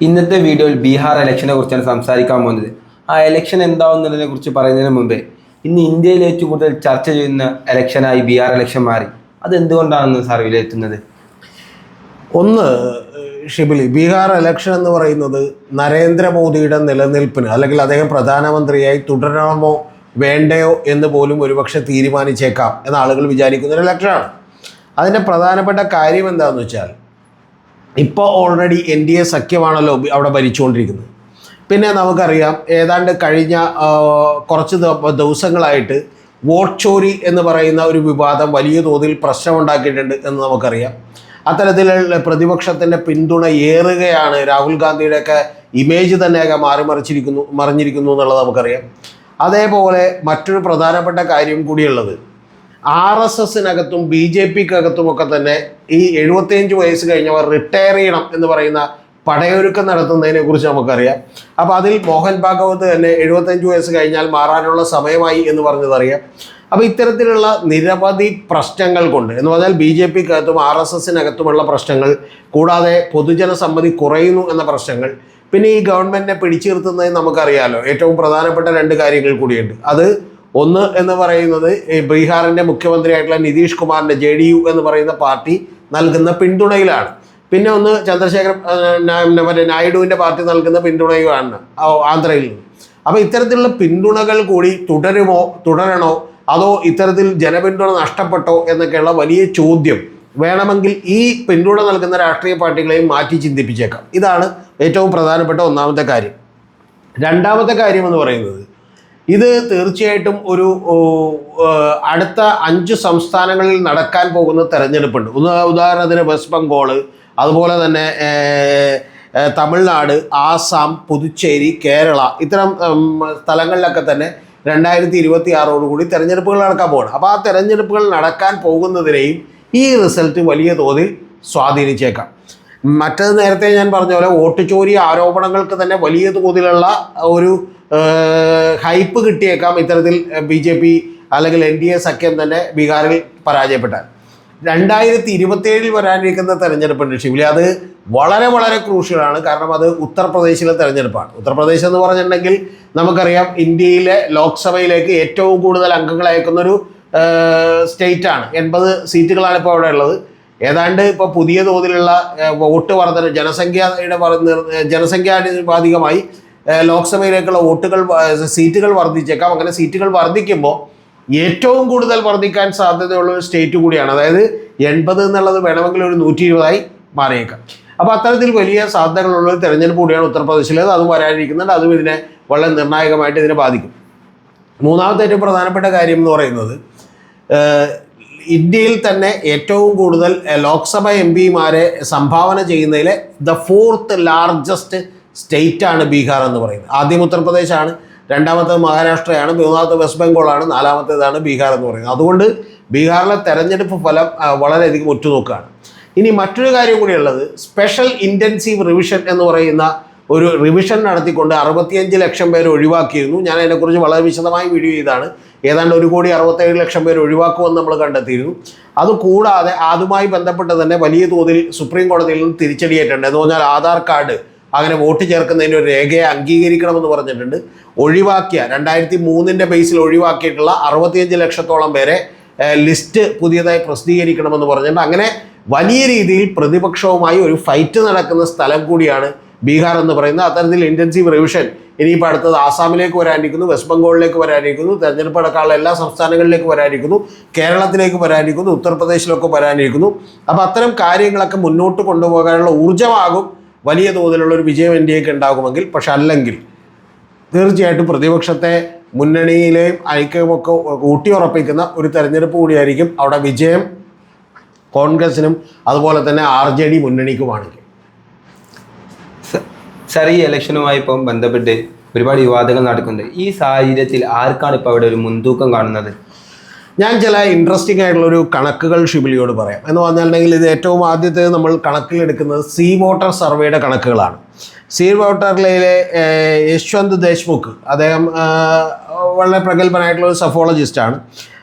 ഇന്നത്തെ വീഡിയോയിൽ ബീഹാർ ഇലക്ഷനെ കുറിച്ചാണ് സംസാരിക്കാൻ പോകുന്നത്. ആ ഇലക്ഷൻ എന്താവുന്നതിനെ കുറിച്ച് പറയുന്നതിന് മുമ്പേ ഇന്ന് ഇന്ത്യയിൽ ഏറ്റവും കൂടുതൽ ചർച്ച ചെയ്യുന്ന ഇലക്ഷനായി ബീഹാർ ഇലക്ഷൻ മാറി. അതെന്തുകൊണ്ടാണെന്ന് സാർ വിലയിരുത്തുന്നത്? ഒന്ന്, ഷിബിലി, ബീഹാർ ഇലക്ഷൻ എന്ന് പറയുന്നത് നരേന്ദ്രമോദിയുടെ നിലനിൽപ്പിന് അല്ലെങ്കിൽ അദ്ദേഹം പ്രധാനമന്ത്രിയായി തുടരണമോ വേണ്ടയോ എന്ന് പോലും ഒരുപക്ഷെ തീരുമാനിച്ചേക്കാം എന്ന ആളുകൾ വിചാരിക്കുന്ന ഒരു ഇലക്ഷനാണ്. അതിൻ്റെ പ്രധാനപ്പെട്ട കാര്യം എന്താണെന്ന് വെച്ചാൽ, ഇപ്പോൾ ഓൾറെഡി NDA സഖ്യമാണല്ലോ അവിടെ ഭരിച്ചുകൊണ്ടിരിക്കുന്നത്. പിന്നെ നമുക്കറിയാം, ഏതാണ്ട് കഴിഞ്ഞ കുറച്ച് ദിവസങ്ങളായിട്ട് വോട്ട് ചോരി എന്ന് പറയുന്ന ഒരു വിവാദം വലിയ തോതിൽ പ്രശ്നമുണ്ടാക്കിയിട്ടുണ്ട് എന്ന് നമുക്കറിയാം. അത്തരത്തിലുള്ള പ്രതിപക്ഷത്തിൻ്റെ പിന്തുണ ഏറുകയാണ്. രാഹുൽ ഗാന്ധിയുടെയൊക്കെ ഇമേജ് തന്നെയൊക്കെ മറിഞ്ഞിരിക്കുന്നു എന്നുള്ളത് നമുക്കറിയാം. അതേപോലെ മറ്റൊരു പ്രധാനപ്പെട്ട കാര്യം കൂടിയുള്ളത്, RSSനകത്തും BJPക്കകത്തുമൊക്കെ തന്നെ ഈ 75 വയസ്സ് കഴിഞ്ഞവർ റിട്ടയർ ചെയ്യണം എന്ന് പറയുന്ന പടയൊരുക്കം നടത്തുന്നതിനെ കുറിച്ച് നമുക്കറിയാം. അപ്പോൾ അതിൽ മോഹൻ ഭാഗവത് തന്നെ 75 വയസ്സ് കഴിഞ്ഞാൽ മാറാനുള്ള സമയമായി എന്ന് പറഞ്ഞതറിയാം. അപ്പോൾ ഇത്തരത്തിലുള്ള നിരവധി പ്രശ്നങ്ങൾ കൊണ്ട് എന്ന് പറഞ്ഞാൽ BJPക്കകത്തും RSSനകത്തുമുള്ള പ്രശ്നങ്ങൾ, കൂടാതെ പൊതുജന സമ്മതി കുറയുന്നു എന്ന പ്രശ്നങ്ങൾ, പിന്നെ ഈ ഗവൺമെൻറ്റിനെ പിടിച്ചു നിർത്തുന്നതിന് നമുക്കറിയാമല്ലോ ഏറ്റവും പ്രധാനപ്പെട്ട 2 കാര്യങ്ങൾ കൂടിയുണ്ട്. അത് ഒന്ന് എന്ന് പറയുന്നത് ബീഹാറിൻ്റെ മുഖ്യമന്ത്രിയായിട്ടുള്ള നിതീഷ് കുമാറിൻ്റെ JDU എന്ന് പറയുന്ന പാർട്ടി നൽകുന്ന പിന്തുണയിലാണ്. പിന്നെ ഒന്ന് മറ്റേ നായിഡുവിൻ്റെ പാർട്ടി നൽകുന്ന പിന്തുണയുമാണ് ആന്ധ്രയിൽ നിന്ന്. അപ്പോൾ ഇത്തരത്തിലുള്ള പിന്തുണകൾ കൂടി തുടരണോ അതോ ഇത്തരത്തിൽ ജനപിന്തുണ നഷ്ടപ്പെട്ടോ എന്നൊക്കെയുള്ള വലിയ ചോദ്യം വേണമെങ്കിൽ ഈ പിന്തുണ നൽകുന്ന രാഷ്ട്രീയ പാർട്ടികളെയും മാറ്റി ചിന്തിപ്പിച്ചേക്കാം. ഇതാണ് ഏറ്റവും പ്രധാനപ്പെട്ട ഒന്നാമത്തെ കാര്യം. രണ്ടാമത്തെ കാര്യം എന്ന് പറയുന്നത്, ഇത് തീർച്ചയായിട്ടും ഒരു അടുത്ത 5 സംസ്ഥാനങ്ങളിൽ നടക്കാൻ പോകുന്ന തെരഞ്ഞെടുപ്പുണ്ട്. ഉദാഹരണത്തിന് വെസ്റ്റ് ബംഗാൾ, അതുപോലെ തന്നെ തമിഴ്നാട്, ആസാം, പുതുച്ചേരി, കേരള, ഇത്തരം സ്ഥലങ്ങളിലൊക്കെ തന്നെ 2026 തെരഞ്ഞെടുപ്പുകൾ നടക്കാൻ പോകണം. അപ്പോൾ ആ തെരഞ്ഞെടുപ്പുകൾ നടക്കാൻ പോകുന്നതിനെയും ഈ റിസൾട്ട് വലിയ തോതിൽ സ്വാധീനിച്ചേക്കാം. മറ്റത് നേരത്തെ ഞാൻ പറഞ്ഞ പോലെ വോട്ട് ചോരി ആരോപണങ്ങൾക്ക് തന്നെ വലിയ തോതിലുള്ള ഒരു ഹൈപ്പ് കിട്ടിയേക്കാം ഇത്തരത്തിൽ BJP അല്ലെങ്കിൽ NDA സഖ്യം തന്നെ ബീഹാറിൽ പരാജയപ്പെട്ടാൽ. 2027 വരാനിരിക്കുന്ന തെരഞ്ഞെടുപ്പുണ്ട് ഷിബിലി. അത് വളരെ വളരെ ക്രൂഷ്യലാണ്. കാരണം അത് ഉത്തർപ്രദേശിലെ തെരഞ്ഞെടുപ്പാണ്. ഉത്തർപ്രദേശ് എന്ന് പറഞ്ഞിട്ടുണ്ടെങ്കിൽ നമുക്കറിയാം ഇന്ത്യയിലെ ലോക്സഭയിലേക്ക് ഏറ്റവും കൂടുതൽ അംഗങ്ങൾ അയക്കുന്നൊരു സ്റ്റേറ്റാണ്. 80 സീറ്റുകളാണ് ഇപ്പോൾ അവിടെ ഉള്ളത്. ഏതാണ്ട് ഇപ്പോൾ പുതിയ തോതിലുള്ള വോട്ട് വർധന ജനസംഖ്യാനുപാതികമായി ലോക്സഭയിലേക്കുള്ള സീറ്റുകൾ വർദ്ധിച്ചേക്കാം. അങ്ങനെ സീറ്റുകൾ വർദ്ധിക്കുമ്പോൾ ഏറ്റവും കൂടുതൽ വർദ്ധിക്കാൻ സാധ്യതയുള്ള ഒരു സ്റ്റേറ്റ് കൂടിയാണ്. അതായത് 80 എന്നുള്ളത് വേണമെങ്കിൽ ഒരു 120 മാറിയേക്കാം. അപ്പോൾ അത്തരത്തിൽ വലിയ സാധ്യതകളുള്ള ഒരു തെരഞ്ഞെടുപ്പ് കൂടിയാണ് ഉത്തർപ്രദേശിലേത്. അതും വരാനിരിക്കുന്നുണ്ട്. അതും ഇതിനെ വളരെ നിർണായകമായിട്ട് ഇതിനെ ബാധിക്കും. മൂന്നാമത്തെ ഏറ്റവും പ്രധാനപ്പെട്ട കാര്യം എന്ന് പറയുന്നത്, ഇന്ത്യയിൽ തന്നെ ഏറ്റവും കൂടുതൽ ലോക്സഭ MPമാരെ സംഭാവന ചെയ്യുന്നതിലെ ദ 4th ലാർജസ്റ്റ് സ്റ്റേറ്റാണ് ബീഹാർ എന്ന് പറയുന്നത്. ആദ്യം ഉത്തർപ്രദേശാണ്, രണ്ടാമത്തേത് മഹാരാഷ്ട്രയാണ്, മൂന്നാമത്തെ വെസ്റ്റ് ബംഗാളാണ്, നാലാമത്തേതാണ് ബീഹാർ എന്ന് പറയുന്നത്. അതുകൊണ്ട് ബീഹാറിലെ തെരഞ്ഞെടുപ്പ് ഫലം വളരെയധികം ഉറ്റുനോക്കുകയാണ്. ഇനി മറ്റൊരു കാര്യം കൂടിയുള്ളത്, സ്പെഷ്യൽ ഇൻറ്റൻസീവ് റിവിഷൻ എന്ന് പറയുന്ന ഒരു റിവിഷൻ നടത്തിക്കൊണ്ട് 65 ലക്ഷം പേര് ഒഴിവാക്കിയിരുന്നു. ഞാൻ അതിനെക്കുറിച്ച് വളരെ വിശദമായി വീഡിയോ ചെയ്താണ്. ഏതാണ്ട് 1,67,00,000 പേര് ഒഴിവാക്കുമെന്ന് നമ്മൾ കണ്ടെത്തിയിരുന്നു. അതുകൂടാതെ അതുമായി ബന്ധപ്പെട്ട് തന്നെ വലിയ തോതിൽ സുപ്രീം കോടതിയിൽ നിന്ന് തിരിച്ചടിയേറ്റുണ്ട്. എന്ന് പറഞ്ഞാൽ ആധാർ കാർഡ് അങ്ങനെ വോട്ട് ചേർക്കുന്നതിൻ്റെ ഒരു രേഖയെ അംഗീകരിക്കണമെന്ന് പറഞ്ഞിട്ടുണ്ട്. ഒഴിവാക്കിയ 2003 ബേസിൽ ഒഴിവാക്കിയിട്ടുള്ള 65 ലക്ഷത്തോളം പേരെ ലിസ്റ്റ് പുതിയതായി പ്രസിദ്ധീകരിക്കണമെന്ന് പറഞ്ഞിട്ടുണ്ട്. അങ്ങനെ വലിയ രീതിയിൽ പ്രതിപക്ഷവുമായി ഒരു ഫൈറ്റ് നടക്കുന്ന സ്ഥലം കൂടിയാണ് ബീഹാർ എന്ന് പറയുന്നത്. അത്തരത്തിൽ ഇൻറ്റൻസീവ് റിവിഷൻ ഇനിയിപ്പോൾ അടുത്തത് ആസാമിലേക്ക് വരാനിരിക്കുന്നു, വെസ്റ്റ് ബംഗാളിലേക്ക് വരാനിരിക്കുന്നു, തെരഞ്ഞെടുപ്പ് അടക്കമുള്ള എല്ലാ സംസ്ഥാനങ്ങളിലേക്ക് വരാനിരിക്കുന്നു, കേരളത്തിലേക്ക് വരാനിരിക്കുന്നു, ഉത്തർപ്രദേശിലൊക്കെ വരാനിരിക്കുന്നു. അപ്പോൾ അത്തരം കാര്യങ്ങളൊക്കെ മുന്നോട്ട് കൊണ്ടുപോകാനുള്ള ഊർജ്ജമാകും വലിയ തോതിലുള്ള ഒരു വിജയം NDAക്ക് ഉണ്ടാകുമെങ്കിൽ. പക്ഷെ അല്ലെങ്കിൽ തീർച്ചയായിട്ടും പ്രതിപക്ഷത്തെ മുന്നണിയിലെയും ഐക്യമൊക്കെ ഊട്ടിയുറപ്പിക്കുന്ന ഒരു തെരഞ്ഞെടുപ്പ് കൂടിയായിരിക്കും അവിടെ വിജയം കോൺഗ്രസിനും അതുപോലെ തന്നെ RJD മുന്നണിക്കുമാണെങ്കിൽ. സാർ, ഈ ഇലക്ഷനുമായി ഇപ്പം ബന്ധപ്പെട്ട് ഒരുപാട് വിവാദങ്ങൾ നടക്കുന്നുണ്ട്. ഈ സാഹചര്യത്തിൽ ആർക്കാണ് ഇപ്പോൾ അവിടെ ഒരു മുൻതൂക്കം കാണുന്നത്? ഞാൻ ചില ഇൻട്രസ്റ്റിംഗ് ആയിട്ടുള്ളൊരു കണക്കുകൾ ഷിബിലിയോട് പറയാം. എന്ന് പറഞ്ഞിട്ടുണ്ടെങ്കിൽ ഇത് ഏറ്റവും ആദ്യത്തെ നമ്മൾ കണക്കിലെടുക്കുന്നത് സീ വോട്ടർ സർവേയുടെ കണക്കുകളാണ്. സീ വോട്ടറിലെ യശ്വന്ത് ദേശ്മുഖ്, അദ്ദേഹം വളരെ പ്രഗത്ഭനായിട്ടുള്ള ഒരു സഫോളജിസ്റ്റാണ്.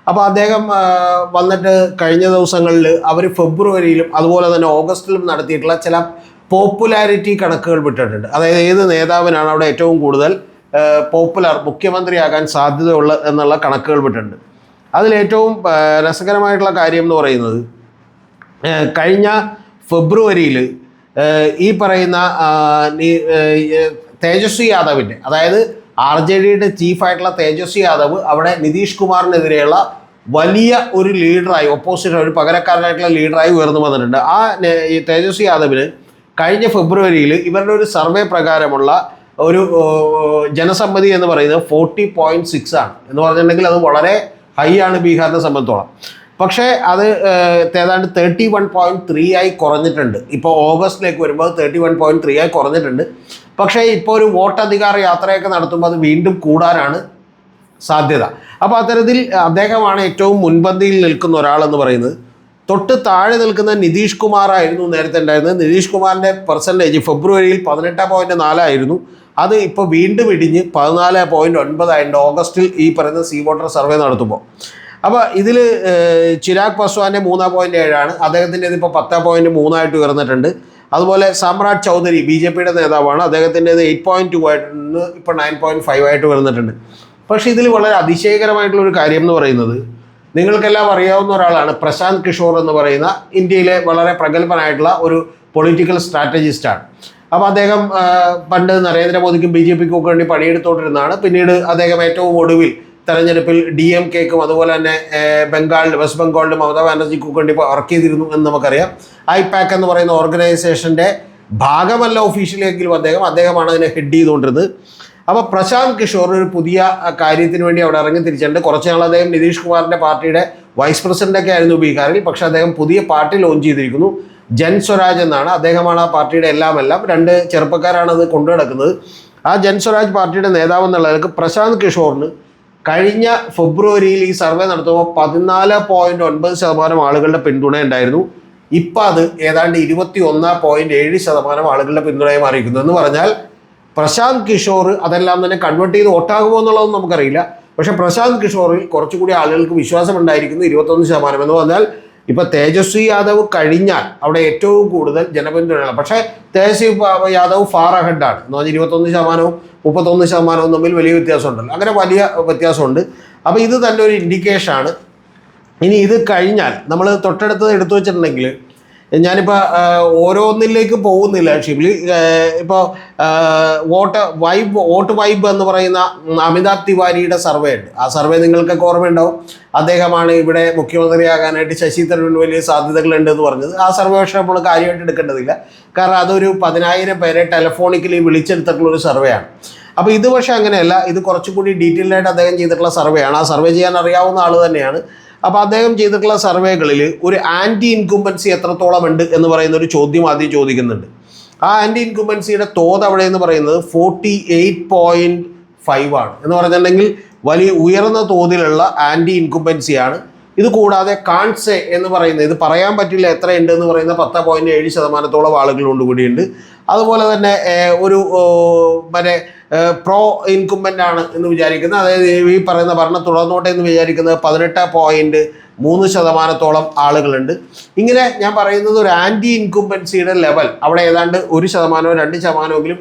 അപ്പോൾ അദ്ദേഹം വന്നിട്ട് കഴിഞ്ഞ ദിവസങ്ങളിൽ അവർ ഫെബ്രുവരിയിലും അതുപോലെ തന്നെ ഓഗസ്റ്റിലും നടത്തിയിട്ടുള്ള ചില പോപ്പുലാരിറ്റി കണക്കുകൾ വിട്ടിട്ടുണ്ട്. അതായത് ഏത് നേതാവിനാണ് അവിടെ ഏറ്റവും കൂടുതൽ പോപ്പുലർ മുഖ്യമന്ത്രിയാകാൻ സാധ്യതയുള്ള എന്നുള്ള കണക്കുകൾ വിട്ടിട്ടുണ്ട്. അതിലേറ്റവും രസകരമായിട്ടുള്ള കാര്യം എന്ന് പറയുന്നത് കഴിഞ്ഞ ഫെബ്രുവരിയിൽ ഈ പറയുന്ന തേജസ്വി യാദവിൻ്റെ, അതായത് RJDയുടെ ചീഫായിട്ടുള്ള തേജസ്വി യാദവ് അവിടെ നിതീഷ് കുമാറിനെതിരെയുള്ള വലിയ ഒരു ലീഡറായി, ഓപ്പോസിറ്റ് ഒരു പകരക്കാരനായിട്ടുള്ള ലീഡറായി ഉയർന്നു വന്നിട്ടുണ്ട്. ഈ തേജസ്വി യാദവിന് കഴിഞ്ഞ ഫെബ്രുവരിയിൽ ഇവരുടെ ഒരു സർവേ പ്രകാരമുള്ള ഒരു ജനസമ്മതി എന്ന് പറയുന്നത് 40.6 ആണ്. എന്ന് പറഞ്ഞിട്ടുണ്ടെങ്കിൽ അത് വളരെ ഹൈ ആണ് ബീഹാറിനെ സംബന്ധിച്ചോളം. പക്ഷേ അത് ഏതാണ്ട് 31.3 ആയി കുറഞ്ഞിട്ടുണ്ട്. ഇപ്പോൾ ഓഗസ്റ്റിലേക്ക് വരുമ്പോൾ 31.3 ആയി കുറഞ്ഞിട്ടുണ്ട്. പക്ഷേ ഇപ്പോൾ ഒരു വോട്ടധികാര യാത്രയൊക്കെ നടത്തുമ്പോൾ അത് വീണ്ടും കൂടാനാണ് സാധ്യത. അപ്പോൾ അത്തരത്തിൽ അദ്ദേഹമാണ് ഏറ്റവും മുൻപന്തിയിൽ നിൽക്കുന്ന ഒരാളെന്ന് പറയുന്നത്. തൊട്ട് താഴെ നിൽക്കുന്ന നിതീഷ് കുമാറായിരുന്നു നേരത്തെ ഉണ്ടായിരുന്നത്. നിതീഷ് കുമാറിൻ്റെ പെർസെൻറ്റേജ് ഫെബ്രുവരിയിൽ 18.4 ആയിരുന്നു. അത് ഇപ്പോൾ വീണ്ടും ഇടിഞ്ഞ് 14.9 ആയിട്ടുണ്ട് ഓഗസ്റ്റിൽ ഈ പറയുന്ന സീ വോട്ടർ സർവേ നടത്തുമ്പോൾ. അപ്പോൾ ഇതിൽ ചിരാഗ് പാസ്വാൻ്റെ 3.7 ആണ്. അദ്ദേഹത്തിൻ്റെ ഇതിപ്പോൾ 10.3 ആയിട്ട് ഉയർന്നിട്ടുണ്ട്. അതുപോലെ സാമ്രാജ് ചൗധരി BJPയുടെ നേതാവാണ്. അദ്ദേഹത്തിൻ്റേത് 8.2 ആയിട്ട് ഇപ്പോൾ 9.5 ആയിട്ട് ഉയർന്നിട്ടുണ്ട്. പക്ഷേ ഇതിൽ വളരെ അതിശയകരമായിട്ടുള്ളൊരു കാര്യം എന്ന് പറയുന്നത്, നിങ്ങൾക്കെല്ലാം അറിയാവുന്ന ഒരാളാണ് പ്രശാന്ത് കിഷോർ എന്ന് പറയുന്ന ഇന്ത്യയിലെ വളരെ പ്രഗത്ഭനായിട്ടുള്ള ഒരു പൊളിറ്റിക്കൽ സ്ട്രാറ്റജിസ്റ്റാണ്. അപ്പോൾ അദ്ദേഹം പണ്ട് നരേന്ദ്രമോദിക്കും BJPക്കും ഒക്കെ വേണ്ടി പണിയെടുത്തോണ്ടിരുന്നതാണ്. പിന്നീട് അദ്ദേഹം ഏറ്റവും ഒടുവിൽ തെരഞ്ഞെടുപ്പിൽ DMKക്കും അതുപോലെ തന്നെ വെസ്റ്റ് ബംഗാളിലും മമതാ ബാനർജിക്കും വേണ്ടി വർക്ക് ചെയ്തിരുന്നു എന്ന് നമുക്കറിയാം. IPAC എന്ന് പറയുന്ന ഓർഗനൈസേഷൻ്റെ ഭാഗമല്ല ഒഫീഷ്യലെങ്കിലും അദ്ദേഹമാണ് അതിനെ ഹെഡ് ചെയ്തുകൊണ്ടിരുന്നത്. അപ്പോൾ പ്രശാന്ത് കിഷോർ ഒരു പുതിയ കാര്യത്തിന് വേണ്ടി അവിടെ ഇറങ്ങി തിരിച്ചിട്ടുണ്ട്. കുറച്ച് നാൾ അദ്ദേഹം നിതീഷ് കുമാറിൻ്റെ പാർട്ടിയുടെ വൈസ് പ്രസിഡൻ്റൊക്കെ ആയിരുന്നു ബീഹാറിൽ. പക്ഷേ അദ്ദേഹം പുതിയ പാർട്ടി ലോഞ്ച് ചെയ്തിരിക്കുന്നു. ജൻ സ്വരാജ് എന്നാണ്. അദ്ദേഹമാണ് ആ പാർട്ടിയുടെ എല്ലാം 2 ചെറുപ്പക്കാരാണ് അത് കൊണ്ടു നടക്കുന്നത്. ആ ജൻ സ്വരാജ് പാർട്ടിയുടെ നേതാവ് എന്നുള്ളവർക്ക് പ്രശാന്ത് കിഷോറിന് കഴിഞ്ഞ ഫെബ്രുവരിയിൽ ഈ സർവേ നടത്തുമ്പോൾ 14.9% ആളുകളുടെ പിന്തുണ ഉണ്ടായിരുന്നു. ഇപ്പം അത് ഏതാണ്ട് 21.7% ആളുകളുടെ പിന്തുണയെ മാറിയിരിക്കുന്നു. എന്ന് പറഞ്ഞാൽ പ്രശാന്ത് കിഷോർ അതെല്ലാം തന്നെ കൺവേർട്ട് ചെയ്ത് വോട്ടാകുമോ എന്നുള്ളതൊന്നും നമുക്കറിയില്ല. പക്ഷേ പ്രശാന്ത് കിഷോറിൽ കുറച്ചുകൂടി ആളുകൾക്ക് വിശ്വാസം ഉണ്ടായിരിക്കുന്നു, 21%. എന്ന് പറഞ്ഞാൽ ഇപ്പോൾ തേജസ്വി യാദവ് കഴിഞ്ഞാൽ അവിടെ ഏറ്റവും കൂടുതൽ ജനപിന്തുണയാണ്. പക്ഷേ തേജസ്വി യാദവ് ഫാർ അഹെഡാണ്. എന്ന് പറഞ്ഞാൽ 21%, 31% തമ്മിൽ വലിയ വ്യത്യാസമുണ്ടല്ലോ. അങ്ങനെ വലിയ വ്യത്യാസമുണ്ട്. അപ്പോൾ ഇത് തന്നെ ഒരു ഇൻഡിക്കേഷനാണ്. ഇനി ഇത് കഴിഞ്ഞാൽ നമ്മൾ തൊട്ടടുത്തത് എടുത്തു വെച്ചിട്ടുണ്ടെങ്കിൽ, ഞാനിപ്പോൾ ഓരോന്നിലേക്ക് പോകുന്നില്ല ഷിബിലി. ഇപ്പോൾ വോട്ട് വൈബ് എന്ന് പറയുന്ന അമിതാഭ് തിവാരിയുടെ സർവേ ഉണ്ട്. ആ സർവേ നിങ്ങൾക്കൊക്കെ ഓർമ്മയുണ്ടാവും. അദ്ദേഹമാണ് ഇവിടെ മുഖ്യമന്ത്രിയാകാനായിട്ട് ശശി തരൂരിന് വലിയ സാധ്യതകളുണ്ട് എന്ന് പറഞ്ഞത്. ആ സർവേ പക്ഷേ നമ്മൾ കാര്യമായിട്ട് എടുക്കേണ്ടതില്ല. കാരണം അതൊരു 10,000 പേരെ ടെലഫോണിക്കലി വിളിച്ചെടുത്തിട്ടുള്ളൊരു സർവേ ആണ്. അപ്പോൾ ഇത് പക്ഷേ അങ്ങനെയല്ല. ഇത് കുറച്ചുകൂടി ഡീറ്റെയിൽഡ് ആയിട്ട് അദ്ദേഹം ചെയ്തിട്ടുള്ള സർവേ ആണ്. ആ സർവേ ചെയ്യാൻ അറിയാവുന്ന ആൾ തന്നെയാണ്. അപ്പോൾ അദ്ദേഹം ചെയ്തിട്ടുള്ള സർവേകളിൽ ഒരു ആൻറ്റി ഇൻകുംബൻസി എത്രത്തോളം ഉണ്ട് എന്ന് പറയുന്ന ഒരു ചോദ്യം ആദ്യം ചോദിക്കുന്നുണ്ട്. ആ ആൻറ്റി ഇൻകുംബൻസിയുടെ തോത് അവിടെ എന്ന് പറയുന്നത് 48.5 ആണ്. എന്ന് പറഞ്ഞിട്ടുണ്ടെങ്കിൽ വലിയ ഉയർന്ന തോതിലുള്ള ആൻറ്റി ഇൻകുംബൻസിയാണ്. ഇത് കൂടാതെ കാൺസെ എന്ന് പറയുന്നത്, ഇത് പറയാൻ പറ്റില്ല എത്രയുണ്ട് എന്ന് പറയുന്ന 10.7% ആളുകളുണ്ട് കൂടിയുണ്ട്. അതുപോലെ തന്നെ ഒരു പ്രോ ഇൻകുംബൻ്റ് ആണ് എന്ന് വിചാരിക്കുന്നത്, അതായത് ഈ പറയുന്ന ഭരണം തുടർന്നോട്ടെ എന്ന് വിചാരിക്കുന്നത് 18.3% ആളുകളുണ്ട്. ഇങ്ങനെ ഞാൻ പറയുന്നത് ഒരു ആൻറ്റി ഇൻകുംബൻസിയുടെ ലെവൽ അവിടെ ഏതാണ്ട് 1%, 2%എങ്കിലും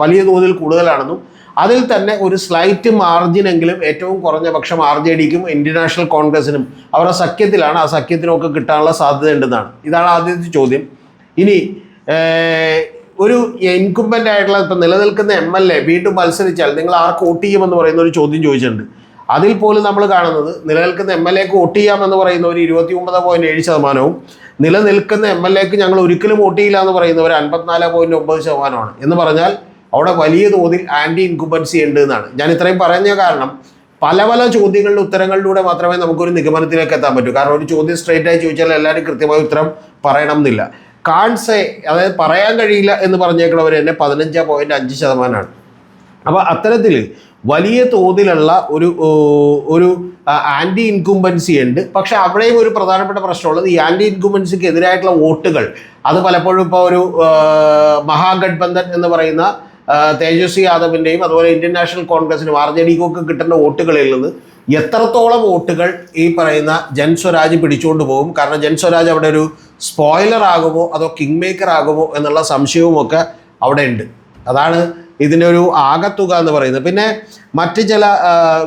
വലിയ തോതിൽ കൂടുതലാണെന്നും അതിൽ തന്നെ ഒരു സ്ലൈറ്റ് മാർജിനെങ്കിലും ഏറ്റവും കുറഞ്ഞ പക്ഷം RJDക്കും ഇന്ത്യൻ നാഷണൽ കോൺഗ്രസിനും അവരുടെ സഖ്യത്തിലാണ്. ആ സഖ്യത്തിനൊക്കെ കിട്ടാനുള്ള സാധ്യത ഉണ്ടെന്നാണ്. ഇതാണ് ആദ്യത്തെ ചോദ്യം. ഇനി ഒരു ഇൻകുംബൻ്റ് ആയിട്ടുള്ള ഇപ്പം നിലനിൽക്കുന്ന MLA വീണ്ടും മത്സരിച്ചാൽ നിങ്ങൾ ആർക്ക് വോട്ട് ചെയ്യുമെന്ന് പറയുന്ന ഒരു ചോദ്യം ചോദിച്ചിട്ടുണ്ട്. അതിൽ പോലും നമ്മൾ കാണുന്നത് നിലനിൽക്കുന്ന MLAക്ക് വോട്ട് ചെയ്യാമെന്ന് പറയുന്നവർ 29.7%, നിലനിൽക്കുന്ന MLAക്ക് ഞങ്ങൾ ഒരിക്കലും വോട്ട് ചെയ്യില്ല എന്ന് പറയുന്നവർ 54.9%. എന്ന് പറഞ്ഞാൽ അവിടെ വലിയ തോതിൽ ആൻറ്റി ഇൻകുംബൻസി ഉണ്ട് എന്നാണ്. ഞാൻ ഇത്രയും പറഞ്ഞ കാരണം പല ചോദ്യങ്ങളുടെ ഉത്തരങ്ങളിലൂടെ മാത്രമേ നമുക്കൊരു നിഗമനത്തിലേക്ക് എത്താൻ പറ്റൂ. കാരണം ഒരു ചോദ്യം സ്ട്രെയിറ്റ് ആയി ചോദിച്ചാൽ എല്ലാവരും കൃത്യമായ ഉത്തരം പറയണം എന്നില്ല. കാൺസെ, അതായത് പറയാൻ കഴിയില്ല എന്ന് പറഞ്ഞേക്കുന്നവർ തന്നെ 15.5%. അപ്പോൾ അത്തരത്തിൽ വലിയ തോതിലുള്ള ഒരു ആൻറ്റി ഇൻകുംബൻസി ഉണ്ട്. പക്ഷെ അവിടെയും ഒരു പ്രധാനപ്പെട്ട പ്രശ്നമുള്ളത് ഈ ആൻറ്റി ഇൻകുംബൻസിക്ക് എതിരായിട്ടുള്ള വോട്ടുകൾ അത് പലപ്പോഴും ഇപ്പോൾ ഒരു മഹാഗഡ്ബന്ധൻ എന്ന് പറയുന്ന തേജസ്വി യാദവിൻ്റെയും അതുപോലെ ഇന്ത്യൻ നാഷണൽ കോൺഗ്രസിനും RJDക്കൊക്കെ കിട്ടുന്ന വോട്ടുകളിൽ നിന്ന് എത്രത്തോളം വോട്ടുകൾ ഈ പറയുന്ന ജൻ സ്വരാജ് പിടിച്ചുകൊണ്ട് പോകും. കാരണം ജൻ സ്വരാജ് അവിടെ ഒരു സ്പോയിലർ ആകുമോ അതോ കിങ് മേക്കർ ആകുമോ എന്നുള്ള സംശയവുമൊക്കെ അവിടെ ഉണ്ട്. അതാണ് ഇതിൻ്റെ ഒരു ആകത്തുക എന്ന് പറയുന്നത്. പിന്നെ മറ്റ് ചില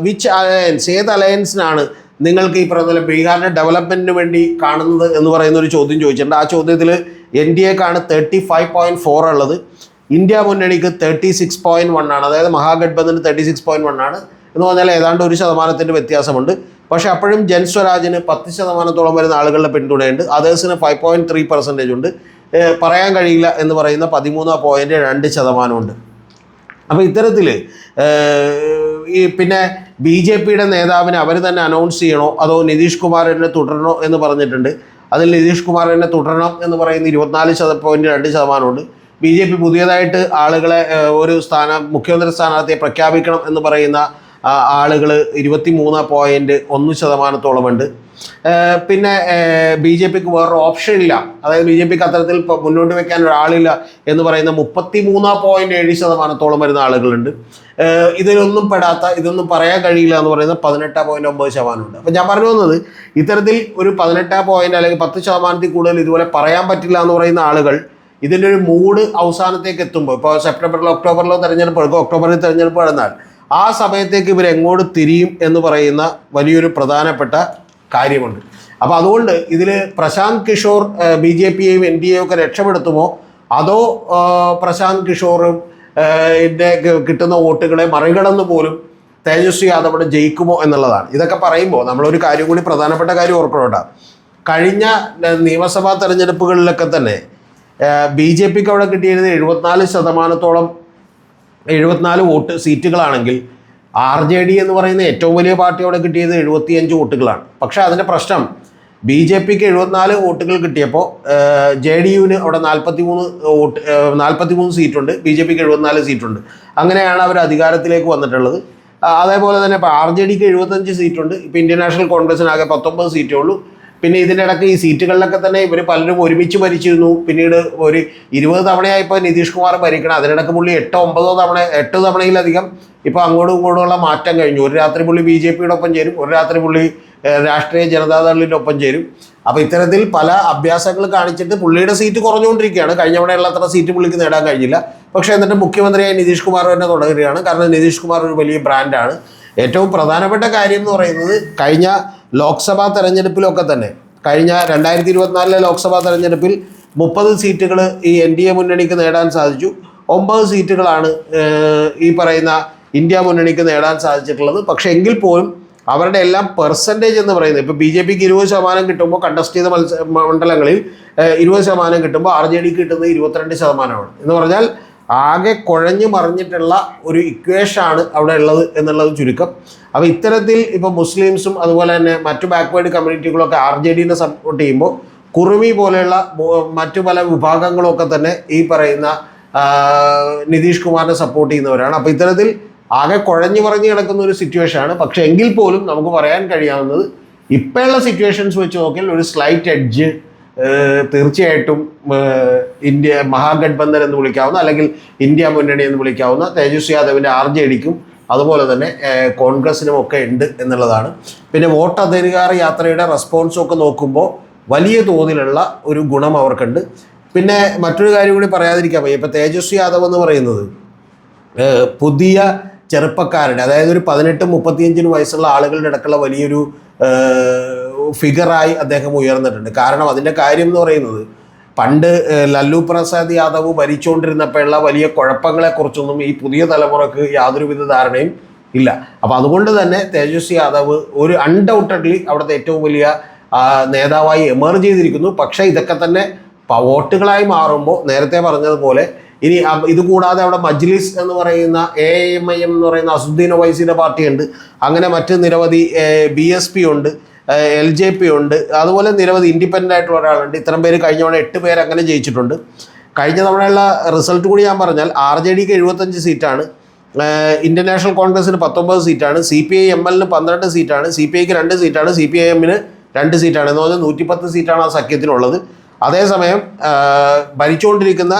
വിച്ച് അലയൻസ്, ഏത് അലയൻസിനാണ് നിങ്ങൾക്ക് ഈ പറയുന്ന ബീഹാറിൻ്റെ ഡെവലപ്മെൻറ്റിന് വേണ്ടി കാണുന്നത് എന്ന് പറയുന്ന ഒരു ചോദ്യം ചോദിച്ചിട്ടുണ്ട്. ആ ചോദ്യത്തിൽ NDAക്കാണ് 35.4 ഉള്ളത്, ഇന്ത്യ മുന്നണിക്ക് 36.1 ആണ്. അതായത് മഹാഗഡ്ബന്ധന് 36.1 ആണ് എന്ന് പറഞ്ഞാൽ ഏതാണ്ട് 1% വ്യത്യാസമുണ്ട്. പക്ഷേ അപ്പോഴും ജൻസ്വരാജിന് 10% വരുന്ന ആളുകളുടെ പിന്തുണയുണ്ട്. അതേഴ്സിന് 5.3% ഉണ്ട്. പറയാൻ കഴിയില്ല എന്ന് പറയുന്ന 13.2% ഉണ്ട്. അപ്പോൾ ഇത്തരത്തിൽ ഈ പിന്നെ BJPയുടെ നേതാവിനെ അവർ തന്നെ അനൗൺസ് ചെയ്യണോ അതോ നിതീഷ് കുമാറിനെ തുടരണോ എന്ന് പറഞ്ഞിട്ടുണ്ട്. അതിൽ നിതീഷ് കുമാറിനെ തുടരണം എന്ന് പറയുന്ന 24.2% ഉണ്ട്. BJP പുതിയതായിട്ട് ആളുകളെ ഒരു മുഖ്യമന്ത്രി സ്ഥാനാർത്ഥിയെ പ്രഖ്യാപിക്കണം എന്ന് പറയുന്ന ആളുകൾ 23.1% ഉണ്ട്. പിന്നെ BJPക്ക് വേറൊരു ഓപ്ഷൻ ഇല്ല, അതായത് BJPക്ക് അത്തരത്തിൽ മുന്നോട്ട് വെക്കാൻ ഒരാളില്ല എന്ന് പറയുന്ന 33.7% വരുന്ന ആളുകളുണ്ട്. ഇതിലൊന്നും പെടാത്ത, ഇതൊന്നും പറയാൻ കഴിയില്ല എന്ന് പറയുന്ന 18.9% ഉണ്ട്. അപ്പം ഞാൻ പറഞ്ഞു വന്നത്, ഇത്തരത്തിൽ ഒരു 18 അല്ലെങ്കിൽ 10% കൂടുതൽ ഇതുപോലെ പറയാൻ പറ്റില്ല എന്ന് പറയുന്ന ആളുകൾ ഇതിൻ്റെ ഒരു മൂഡ് അവസാനത്തേക്ക് എത്തുമ്പോൾ, ഇപ്പോൾ സെപ്റ്റംബറിലോ ഒക്ടോബറിലോ ഒക്ടോബറിൽ തെരഞ്ഞെടുപ്പ് നടന്നാൽ ആ സമയത്തേക്ക് ഇവർ എങ്ങോട്ട് തിരിയും എന്ന് പറയുന്ന വലിയൊരു പ്രധാനപ്പെട്ട കാര്യമുണ്ട്. അപ്പോൾ അതുകൊണ്ട് ഇതിൽ പ്രശാന്ത് കിഷോർ BJPയെയും NDAയും ഒക്കെ രക്ഷപ്പെടുത്തുമോ അതോ പ്രശാന്ത് കിഷോറും കിട്ടുന്ന വോട്ടുകളെ മറികടന്ന് പോലും തേജസ്വി യാദവ് ജയിക്കുമോ എന്നുള്ളതാണ്. ഇതൊക്കെ പറയുമ്പോൾ നമ്മളൊരു കാര്യം കൂടി, പ്രധാനപ്പെട്ട കാര്യം ഓർക്കണോട്ടാ. കഴിഞ്ഞ നിയമസഭാ തെരഞ്ഞെടുപ്പുകളിലൊക്കെ തന്നെ BJPക്ക് അവിടെ കിട്ടിയിരുന്നത് 74% വോട്ട് സീറ്റുകളാണെങ്കിൽ RJD എന്ന് പറയുന്ന ഏറ്റവും വലിയ പാർട്ടി അവിടെ കിട്ടിയത് 75 വോട്ടുകളാണ്. പക്ഷേ അതിൻ്റെ പ്രശ്നം, BJPക്ക് 74 വോട്ടുകൾ കിട്ടിയപ്പോൾ JDUവിന് അവിടെ 43 സീറ്റുണ്ട്, BJPക്ക് 74 സീറ്റുണ്ട്. അങ്ങനെയാണ് അവർ അധികാരത്തിലേക്ക് വന്നിട്ടുള്ളത്. അതേപോലെ തന്നെ ഇപ്പോൾ RJDക്ക് 75 സീറ്റുണ്ട്. ഇപ്പോൾ ഇന്ത്യൻ നാഷണൽ കോൺഗ്രസിനാകെ 19 സീറ്റേ ഉള്ളൂ. പിന്നെ ഇതിൻ്റെ ഇടയ്ക്ക് ഈ സീറ്റുകളിലൊക്കെ തന്നെ ഇവർ പലരും ഒരുമിച്ച് ഭരിച്ചിരുന്നു. പിന്നീട് ഒരു 20 തവണയായിപ്പോൾ നിതീഷ് കുമാർ ഭരിക്കണം. അതിനിടയ്ക്ക് പുള്ളി 8 തവണയിലധികം ഇപ്പോൾ അങ്ങോട്ടും ഇങ്ങോട്ടുമുള്ള മാറ്റം കഴിഞ്ഞു. ഒരു രാത്രി പുള്ളി BJPയുടെ ഒപ്പം ചേരും, ഒരു രാത്രി പുള്ളി രാഷ്ട്രീയ ജനതാദളിൻ്റെ ഒപ്പം ചേരും. അപ്പോൾ ഇത്തരത്തിൽ പല അഭ്യാസങ്ങൾ കാണിച്ചിട്ട് പുള്ളിയുടെ സീറ്റ് കുറഞ്ഞുകൊണ്ടിരിക്കുകയാണ്. കഴിഞ്ഞ തവണയുള്ള അത്ര സീറ്റ് പുള്ളിക്ക് നേടാൻ കഴിഞ്ഞില്ല. പക്ഷേ എന്നിട്ട് മുഖ്യമന്ത്രിയായി നിതീഷ് കുമാർ തന്നെ തുടരുകയാണ്. കാരണം നിതീഷ് കുമാർ ഒരു വലിയ ബ്രാൻഡാണ്. ഏറ്റവും പ്രധാനപ്പെട്ട കാര്യം എന്ന് പറയുന്നത്, കഴിഞ്ഞ ലോക്സഭാ തെരഞ്ഞെടുപ്പിലൊക്കെ തന്നെ, കഴിഞ്ഞ 2024 ലോക്സഭാ തെരഞ്ഞെടുപ്പിൽ 30 സീറ്റുകൾ ഈ NDA മുന്നണിക്ക് നേടാൻ സാധിച്ചു. 9 സീറ്റുകളാണ് ഈ പറയുന്ന ഇന്ത്യ മുന്നണിക്ക് നേടാൻ സാധിച്ചിട്ടുള്ളത്. പക്ഷേ എങ്കിൽ പോലും അവരുടെ എല്ലാം പെർസെൻറ്റേജ് എന്ന് പറയുന്നത്, ഇപ്പോൾ BJPക്ക് 20% കിട്ടുമ്പോൾ കണ്ടസ്റ്റ് ചെയ്ത മണ്ഡലങ്ങളിൽ 20% കിട്ടുമ്പോൾ RJDക്ക് കിട്ടുന്നത് 22% എന്ന് പറഞ്ഞാൽ ആകെ കുഴഞ്ഞു മറിഞ്ഞിട്ടുള്ള ഒരു ഇക്വേഷനാണ് അവിടെ ഉള്ളത് എന്നുള്ളത് ചുരുക്കം. അപ്പോൾ ഇത്തരത്തിൽ ഇപ്പോൾ മുസ്ലിംസും അതുപോലെ തന്നെ മറ്റു ബാക്ക്വേർഡ് കമ്മ്യൂണിറ്റികളൊക്കെ RJDനെ സപ്പോർട്ട് ചെയ്യുമ്പോൾ കുറുമി പോലെയുള്ള മറ്റു പല വിഭാഗങ്ങളൊക്കെ തന്നെ ഈ പറയുന്ന നിതീഷ് കുമാറിനെ സപ്പോർട്ട് ചെയ്യുന്നവരാണ്. അപ്പോൾ ഇത്തരത്തിൽ ആകെ കുഴഞ്ഞു മറിഞ്ഞ് കിടക്കുന്ന ഒരു സിറ്റുവേഷനാണ്. പക്ഷേ എങ്കിൽ പോലും നമുക്ക് പറയാൻ കഴിയാവുന്നത്, ഇപ്പോഴുള്ള സിറ്റുവേഷൻസ് വെച്ച് നോക്കിയാൽ ഒരു സ്ലൈറ്റ് എഡ്ജ് തീർച്ചയായിട്ടും ഇന്ത്യ മഹാഗഡ്ബന്ധൻ എന്ന് വിളിക്കാവുന്ന, അല്ലെങ്കിൽ ഇന്ത്യ മുന്നണി എന്ന് വിളിക്കാവുന്ന തേജസ്വി യാദവിൻ്റെ RJDക്കും അതുപോലെ തന്നെ കോൺഗ്രസിനും ഒക്കെ ഉണ്ട് എന്നുള്ളതാണ്. പിന്നെ വോട്ടധികാര യാത്രയുടെ റെസ്പോൺസും ഒക്കെ നോക്കുമ്പോൾ വലിയ തോതിലുള്ള ഒരു ഗുണം അവർക്കുണ്ട്. പിന്നെ മറ്റൊരു കാര്യം കൂടി പറയാതിരിക്കാൻ വയ്യ. ഇപ്പോൾ തേജസ്വി യാദവ് എന്ന് പറയുന്നത് പുതിയ ചെറുപ്പക്കാരുടെ, അതായത് ഒരു 18-35 വയസ്സുള്ള ആളുകളുടെ ഇടയ്ക്കുള്ള വലിയൊരു ഫിഗറായി അദ്ദേഹം ഉയർന്നിട്ടുണ്ട്. കാരണം അതിൻ്റെ കാര്യം എന്ന് പറയുന്നത്, പണ്ട് ലല്ലു പ്രസാദ് യാദവ് ഭരിച്ചുകൊണ്ടിരുന്നപ്പോഴുള്ള വലിയ കുഴപ്പങ്ങളെക്കുറിച്ചൊന്നും ഈ പുതിയ തലമുറക്ക് യാതൊരുവിധ ധാരണയും ഇല്ല. അപ്പോൾ അതുകൊണ്ട് തന്നെ തേജസ്വി യാദവ് ഒരു അൺഡൗട്ടഡ്ലി അവിടുത്തെ ഏറ്റവും വലിയ നേതാവായി എമർജ് ചെയ്തിരിക്കുന്നു. പക്ഷേ ഇതൊക്കെ തന്നെ വോട്ടുകളായി മാറുമ്പോൾ നേരത്തെ പറഞ്ഞതുപോലെ ഇനി ഇതുകൂടാതെ അവിടെ മജ്ലിസ് എന്ന് പറയുന്ന AIMIM എന്ന് പറയുന്ന അസുദ്ദീൻ ഒവൈസിയുടെ പാർട്ടിയുണ്ട്. അങ്ങനെ മറ്റ് നിരവധി BSP ഉണ്ട്, LJP ഉണ്ട്, അതുപോലെ നിരവധി ഇൻഡിപെൻഡൻ്റ് ആയിട്ടുള്ള ഒരാളുണ്ട്. ഇത്തരം പേര് കഴിഞ്ഞ തവണ 8 പേര് അങ്ങനെ ജയിച്ചിട്ടുണ്ട്. കഴിഞ്ഞ തവണയുള്ള റിസൾട്ട് കൂടി ഞാൻ പറഞ്ഞാൽ RJDക്ക് 75 സീറ്റാണ്, ഇന്ത്യൻ നാഷണൽ കോൺഗ്രസിന് 19 സീറ്റാണ്, CPI-MLന് 12 സീറ്റാണ്, CPIക്ക് 2 സീറ്റാണ്, CPIMന് 2 സീറ്റാണ്. എന്ന് പറഞ്ഞാൽ 110 സീറ്റാണ് ആ സഖ്യത്തിനുള്ളത്. അതേസമയം ഭരിച്ചുകൊണ്ടിരിക്കുന്ന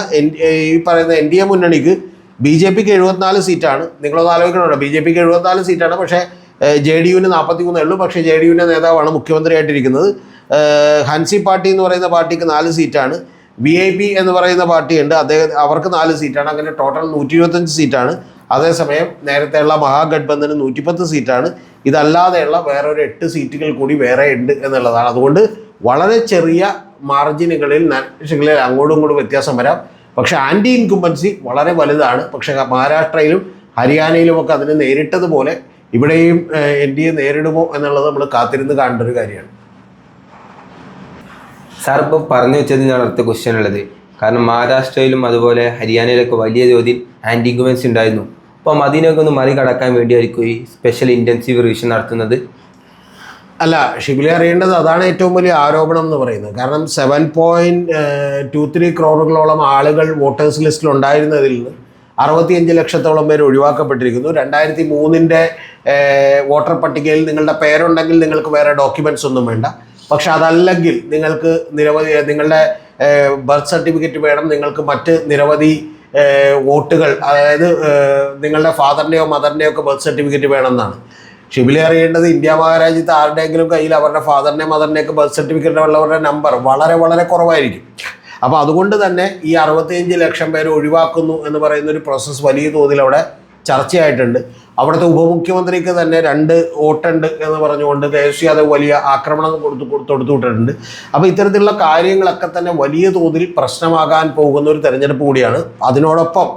ഈ പറയുന്ന NDA മുന്നണിക്ക് BJPക്ക് 74 സീറ്റാണ്. നിങ്ങളൊന്ന് ആലോചിക്കണമല്ലോ, BJPക്ക് 74 സീറ്റാണ്, പക്ഷേ JDUവിന് 43 ഉള്ളൂ. പക്ഷേ JDUവിൻ്റെ നേതാവാണ് മുഖ്യമന്ത്രിയായിട്ടിരിക്കുന്നത്. ഹൻസി പാർട്ടി എന്ന് പറയുന്ന പാർട്ടിക്ക് 4 സീറ്റാണ്. VIP എന്ന് പറയുന്ന പാർട്ടിയുണ്ട്, അവർക്ക് 4 സീറ്റാണ്. അങ്ങനെ ടോട്ടൽ 125 സീറ്റാണ്. അതേസമയം നേരത്തെയുള്ള മഹാഗഡ്ബന്ധന് 110 സീറ്റാണ്. ഇതല്ലാതെയുള്ള വേറൊരു 8 സീറ്റുകൾ കൂടി വേറെ ഉണ്ട് എന്നുള്ളതാണ്. അതുകൊണ്ട് വളരെ ചെറിയ മാർജിനുകളിൽ അങ്ങോട്ടും ഇങ്ങോട്ടും വ്യത്യാസം വരാം. പക്ഷേ ആൻറ്റി ഇൻകുംബൻസി വളരെ വലുതാണ്. പക്ഷേ മഹാരാഷ്ട്രയിലും ഹരിയാനയിലുമൊക്കെ അതിന് നേരിട്ടതുപോലെ ഇവിടെയും NDA നേരിടുമോ എന്നുള്ളത് നമ്മൾ കാത്തിരുന്ന് കാണേണ്ട ഒരു കാര്യമാണ്. സാർ ഇപ്പോൾ പറഞ്ഞു വെച്ചത് ഞാൻ അടുത്ത ക്വസ്റ്റ്യൻ ഉള്ളത്, കാരണം മഹാരാഷ്ട്രയിലും അതുപോലെ ഹരിയാനയിലൊക്കെ വലിയ തോതിൽ ആൻറ്റി ഇൻകുംബൻസി ഉണ്ടായിരുന്നു. അപ്പം അതിനൊക്കെ ഒന്ന് മറികടക്കാൻ വേണ്ടിയായിരിക്കും ഈ സ്പെഷ്യൽ ഇൻറ്റൻസീവ് റിവിഷൻ നടത്തുന്നത്? അല്ല, ഷിബിലി അറിയേണ്ടത് അതാണ് ഏറ്റവും വലിയ ആരോപണം എന്ന് പറയുന്നത്. കാരണം 7.23 crore ആളുകൾ വോട്ടേഴ്സ് ലിസ്റ്റിൽ ഉണ്ടായിരുന്നതിൽ നിന്ന് 65 ലക്ഷത്തോളം പേര് ഒഴിവാക്കപ്പെട്ടിരിക്കുന്നു. 2003 വോട്ടർ പട്ടികയിൽ നിങ്ങളുടെ പേരുണ്ടെങ്കിൽ നിങ്ങൾക്ക് വേറെ ഡോക്യുമെൻറ്റ്സ് ഒന്നും വേണ്ട. പക്ഷെ അതല്ലെങ്കിൽ നിങ്ങൾക്ക് നിങ്ങളുടെ ബർത്ത് സർട്ടിഫിക്കറ്റ് വേണം, നിങ്ങൾക്ക് മറ്റ് നിരവധി വോട്ടുകൾ, അതായത് നിങ്ങളുടെ ഫാദറിൻ്റെയോ മദറിൻ്റെയോ ഒക്കെ ബർത്ത് സർട്ടിഫിക്കറ്റ് വേണമെന്നാണ്. ഷിബിലി അറിയേണ്ടത് ഇന്ത്യ മഹാരാജ്യത്ത് ആരുടെയെങ്കിലും കയ്യിൽ അവരുടെ ഫാദറിൻ്റെയും മദറിൻ്റെയൊക്കെ ബർത്ത് സർട്ടിഫിക്കറ്റ് ഉള്ളവരുടെ നമ്പർ വളരെ വളരെ കുറവായിരിക്കും. അപ്പോൾ അതുകൊണ്ട് തന്നെ ഈ 65 ലക്ഷം പേര് ഒഴിവാക്കുന്നു എന്ന് പറയുന്ന ഒരു പ്രോസസ്സ് വലിയ തോതിൽ അവിടെ ചർച്ചയായിട്ടുണ്ട്. അവിടുത്തെ ഉപമുഖ്യമന്ത്രിക്ക് തന്നെ 2 വോട്ടുണ്ട് എന്ന് പറഞ്ഞുകൊണ്ട് തേജസ്വി യാദവ് വലിയ ആക്രമണം തൊടുത്തുവിട്ടിട്ടുണ്ട്. അപ്പോൾ ഇത്തരത്തിലുള്ള കാര്യങ്ങളൊക്കെ തന്നെ വലിയ തോതിൽ പ്രശ്നമാകാൻ പോകുന്ന ഒരു തെരഞ്ഞെടുപ്പ് കൂടിയാണ്. അതിനോടൊപ്പം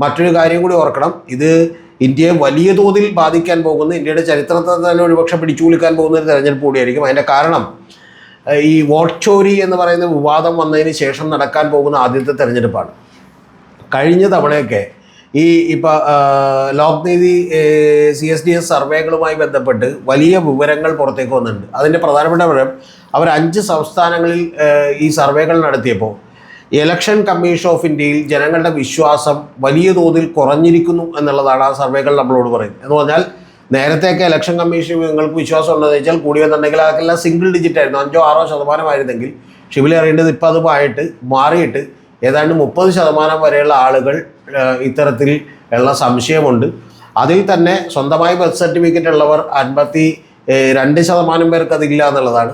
മറ്റൊരു കാര്യം കൂടി ഓർക്കണം, ഇത് ഇന്ത്യയെ വലിയ തോതിൽ ബാധിക്കാൻ പോകുന്ന, ഇന്ത്യയുടെ ചരിത്രത്തെ തന്നെ ഒരുപക്ഷെ പിടിച്ചു കുലുക്കാൻ പോകുന്ന ഒരു തെരഞ്ഞെടുപ്പ് കൂടിയായിരിക്കും. അതിൻ്റെ കാരണം ഈ വോട്ട് ചോരി എന്ന് പറയുന്ന വിവാദം വന്നതിന് ശേഷം നടക്കാൻ പോകുന്ന ആദ്യത്തെ തെരഞ്ഞെടുപ്പാണ്. കഴിഞ്ഞ തവണയൊക്കെ ഇപ്പോൾ ലോക്നീതി CSDS സർവേകളുമായി ബന്ധപ്പെട്ട് വലിയ വിവരങ്ങൾ പുറത്തേക്ക് വന്നിട്ടുണ്ട്. അതിൻ്റെ പ്രധാനപ്പെട്ട വിവരം, അവർ 5 സംസ്ഥാനങ്ങളിൽ ഈ സർവേകൾ നടത്തിയപ്പോൾ ഇലക്ഷൻ കമ്മീഷൻ ഓഫ് ഇന്ത്യയിൽ ജനങ്ങളുടെ വിശ്വാസം വലിയ തോതിൽ കുറഞ്ഞിരിക്കുന്നു എന്നുള്ളതാണ് ആ സർവേകൾ നമ്മളോട് പറയുന്നത്. എന്ന് പറഞ്ഞാൽ നേരത്തെയൊക്കെ ഇലക്ഷൻ കമ്മീഷൻ നിങ്ങൾക്ക് വിശ്വാസം ഉണ്ടെന്ന് വെച്ചാൽ കൂടിയെന്നുണ്ടെങ്കിൽ അതൊക്കെല്ലാം സിംഗിൾ ഡിജിറ്റ് ആയിരുന്നു, 5-6% ആയിരുന്നെങ്കിൽ. ഷിബിലി അറിയേണ്ടത് ഇപ്പം അത് മാറിയിട്ട് ഏതാണ്ട് 30% വരെയുള്ള ആളുകൾ ഇത്തരത്തിൽ ഉള്ള സംശയമുണ്ട്. അതിൽ തന്നെ സ്വന്തമായി ബർത്ത് സർട്ടിഫിക്കറ്റ് ഉള്ളവർ 52% പേർക്ക് അതില്ല എന്നുള്ളതാണ്.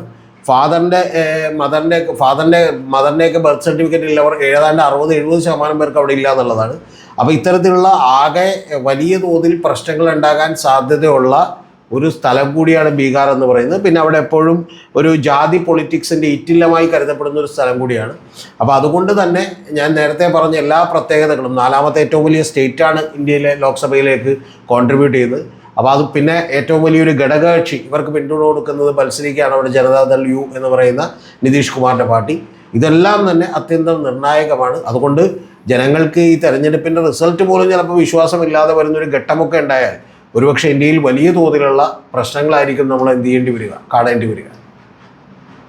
മദറിൻ്റെയൊക്കെ ബർത്ത് സർട്ടിഫിക്കറ്റ് ഉള്ളവർ ഏതാണ്ട് 60-70% പേർക്ക് അവിടെ ഇല്ല എന്നുള്ളതാണ്. അപ്പോൾ ഇത്തരത്തിലുള്ള ആകെ വലിയ തോതിൽ പ്രശ്നങ്ങൾ ഉണ്ടാകാൻ സാധ്യതയുള്ള ഒരു സ്ഥലം കൂടിയാണ് ബീഹാർ എന്ന് പറയുന്നത്. പിന്നെ അവിടെ എപ്പോഴും ഒരു ജാതി പൊളിറ്റിക്സിൻ്റെ ഇറ്റില്ലമായി കരുതപ്പെടുന്ന ഒരു സ്ഥലം കൂടിയാണ്. അപ്പോൾ അതുകൊണ്ട് തന്നെ ഞാൻ നേരത്തെ പറഞ്ഞ എല്ലാ പ്രത്യേകതകളും, 4ാമത്തെ ഏറ്റവും വലിയ സ്റ്റേറ്റാണ് ഇന്ത്യയിലെ ലോക്സഭയിലേക്ക് കോൺട്രിബ്യൂട്ട് ചെയ്തത്. അപ്പോൾ അത് പിന്നെ ഏറ്റവും വലിയൊരു ഘടകകക്ഷി ഇവർക്ക് പിന്തുണ കൊടുക്കുന്നത് മത്സരിക്കുകയാണ് അവിടെ ജനതാദൾ U എന്ന് പറയുന്ന നിതീഷ് കുമാറിൻ്റെ പാർട്ടി. ഇതെല്ലാം തന്നെ അത്യന്തം നിർണായകമാണ്. അതുകൊണ്ട് ജനങ്ങൾക്ക് ഈ തെരഞ്ഞെടുപ്പിൻ്റെ റിസൾട്ട് പോലും ചിലപ്പോൾ വിശ്വാസമില്ലാതെ വരുന്നൊരു ഘട്ടമൊക്കെ ഉണ്ടായാൽ ഒരുപക്ഷെ ഇന്ത്യയിൽ വലിയ തോതിലുള്ള പ്രശ്നങ്ങളായിരിക്കും നമ്മൾ കാണേണ്ടി വരിക.